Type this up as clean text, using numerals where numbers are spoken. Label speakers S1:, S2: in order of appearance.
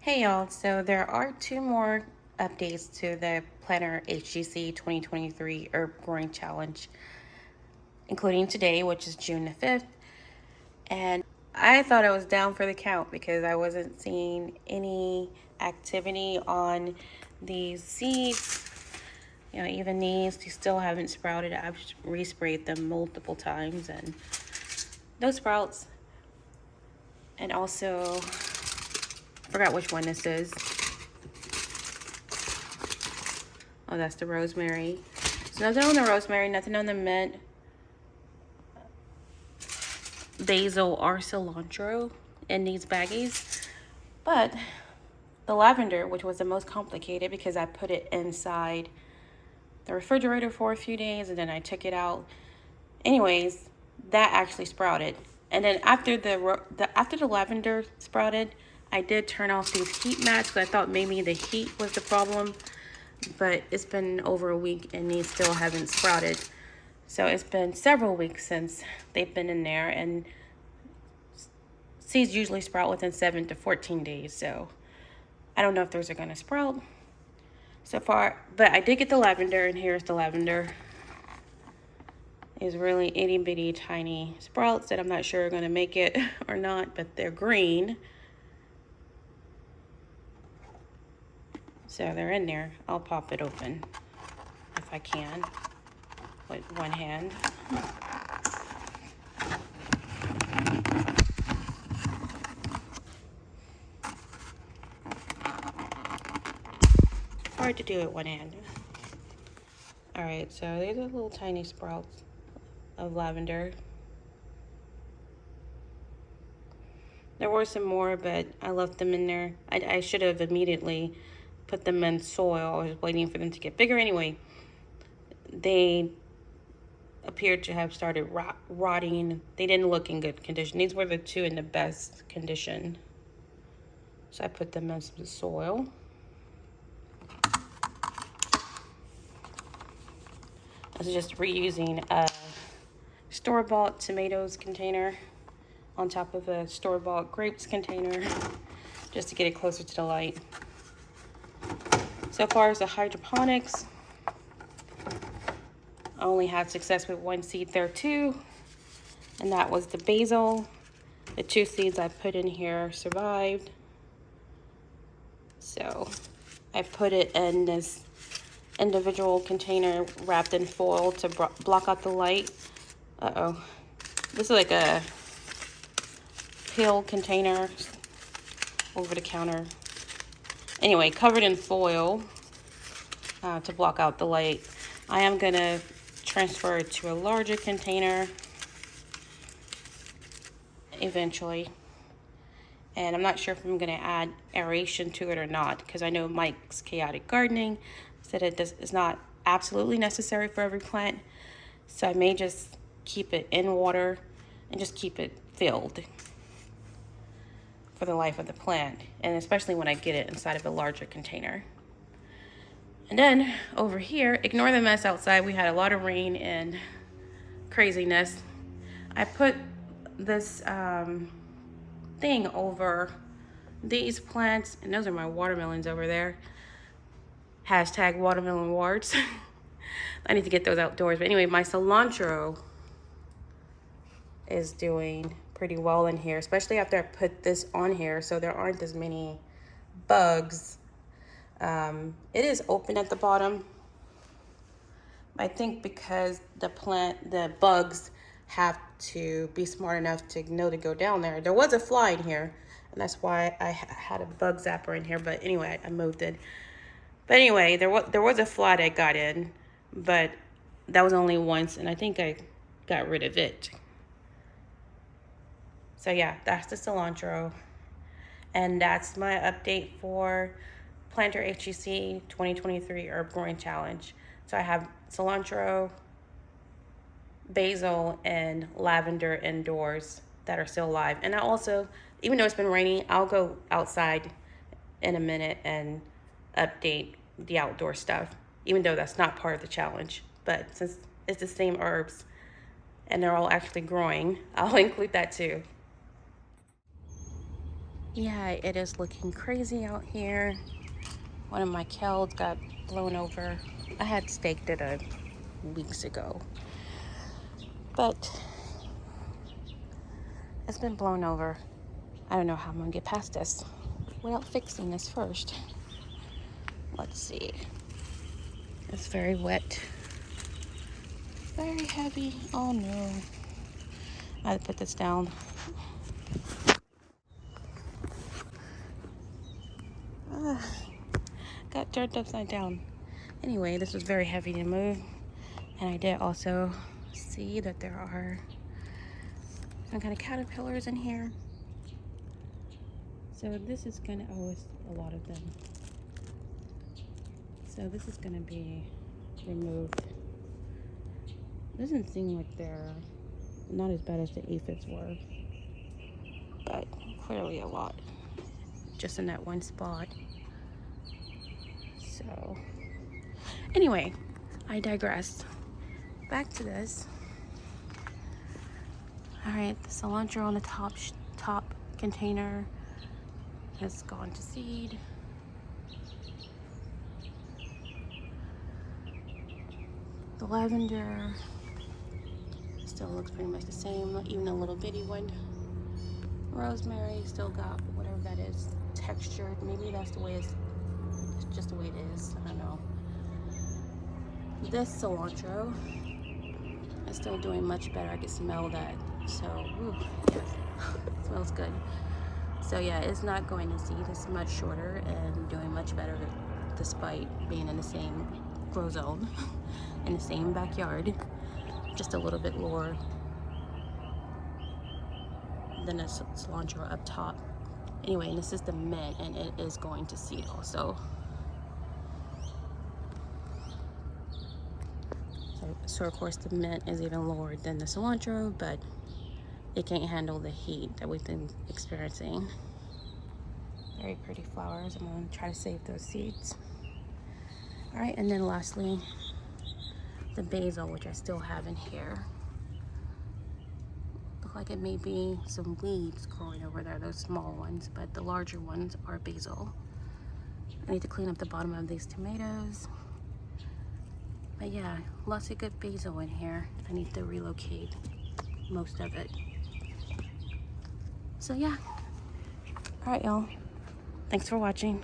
S1: Hey y'all, so there are two more updates to the Planner HGC 2023 Herb Growing Challenge, including today, which is June the 5th. And I thought I was down for the count because I wasn't seeing any activity on these seeds. You know, even these still haven't sprouted. I've resprayed them multiple times and no sprouts. And also, I forgot which one this is. Oh, that's the rosemary. So nothing on the rosemary, nothing on the mint, basil, or cilantro in these baggies. But the lavender, which was the most complicated because I put it inside the refrigerator for a few days and then I took it out. Anyways, that actually sprouted. And then after the lavender sprouted, I did turn off these heat mats because I thought maybe the heat was the problem. But it's been over a week and these still haven't sprouted. So it's been several weeks since they've been in there, and seeds usually sprout within 7 to 14 days. So I don't know if those are going to sprout so far, but I did get the lavender, and here's the lavender. These really itty bitty tiny sprouts that I'm not sure are going to make it or not, but they're green. So they're in there. I'll pop it open if I can with one hand. Hard to do with one hand. All right, so these are little tiny sprouts of lavender. There were some more, but I left them in there. I should have immediately put them in soil. I was waiting for them to get bigger. Anyway, they appeared to have started rotting. They didn't look in good condition. These were the two in the best condition. So I put them in some soil. I was just reusing a store-bought tomatoes container on top of a store-bought grapes container just to get it closer to the light. So far as the hydroponics, I only had success with one seed there too, and that was the basil. The two seeds I put in here survived. So I put it in this individual container wrapped in foil to block out the light. This is like a pill container over the counter. Anyway, covered in foil to block out the light. I am gonna transfer it to a larger container eventually. And I'm not sure if I'm gonna add aeration to it or not, because I know Mike's Chaotic Gardening said it's not absolutely necessary for every plant. So I may just keep it in water and just keep it filled for the life of the plant, and especially when I get it inside of a larger container. And then over here, ignore the mess outside. We had a lot of rain and craziness. I put this thing over these plants, and those are my watermelons over there. Hashtag watermelon warts. I need to get those outdoors. But anyway, my cilantro is doing pretty well in here, especially after I put this on here so there aren't as many bugs. It is open at the bottom. I think because the bugs have to be smart enough to know to go down there. There was a fly in here, and that's why I had a bug zapper in here. But anyway, I moved it. But anyway, there was a fly that got in, but that was only once, and I think I got rid of it. So yeah, that's the cilantro, and that's my update for Planter HGC 2023 Herb Growing Challenge. So I have cilantro, basil, and lavender indoors that are still alive. And I also, even though it's been raining, I'll go outside in a minute and update the outdoor stuff, even though that's not part of the challenge. But since it's the same herbs and they're all actually growing, I'll include that too. Yeah, it is looking crazy out here. One of my kelds got blown over. I had staked it weeks ago, but it's been blown over. I don't know how I'm gonna get past this without fixing this first. Let's see. It's very wet, very heavy. Oh no. I had to put this down. Got turned upside down. Anyway, this was very heavy to move. And I did also see that there are some kind of caterpillars in here. So this is gonna, oh, it's a lot of them. So this is gonna be removed. Doesn't seem like they're not as bad as the aphids were, but clearly a lot, just in that one spot. So anyway, I digress. Back to this. All right, the cilantro on the top container has gone to seed. The lavender still looks pretty much the same, even a little bitty one. Rosemary still got whatever that is, textured. Maybe that's the way it's just the way it is. I don't know. This cilantro is still doing much better. I can smell that. So, ooh, yes, it smells good. So yeah, it's not going to seed. It's much shorter and doing much better despite being in the same grow zone, in the same backyard, just a little bit lower than the cilantro up top. Anyway, this is the mint and it is going to seed also. So of course the mint is even lower than the cilantro, but it can't handle the heat that we've been experiencing. Very pretty flowers. I'm going to try to save those seeds. All right, and then lastly, the basil, which I still have in here. Look like it may be some weeds growing over there, those small ones, but the larger ones are basil. I need to clean up the bottom of these tomatoes. But yeah, lots of good basil in here. I need to relocate most of it. So yeah. All right, y'all. Thanks for watching.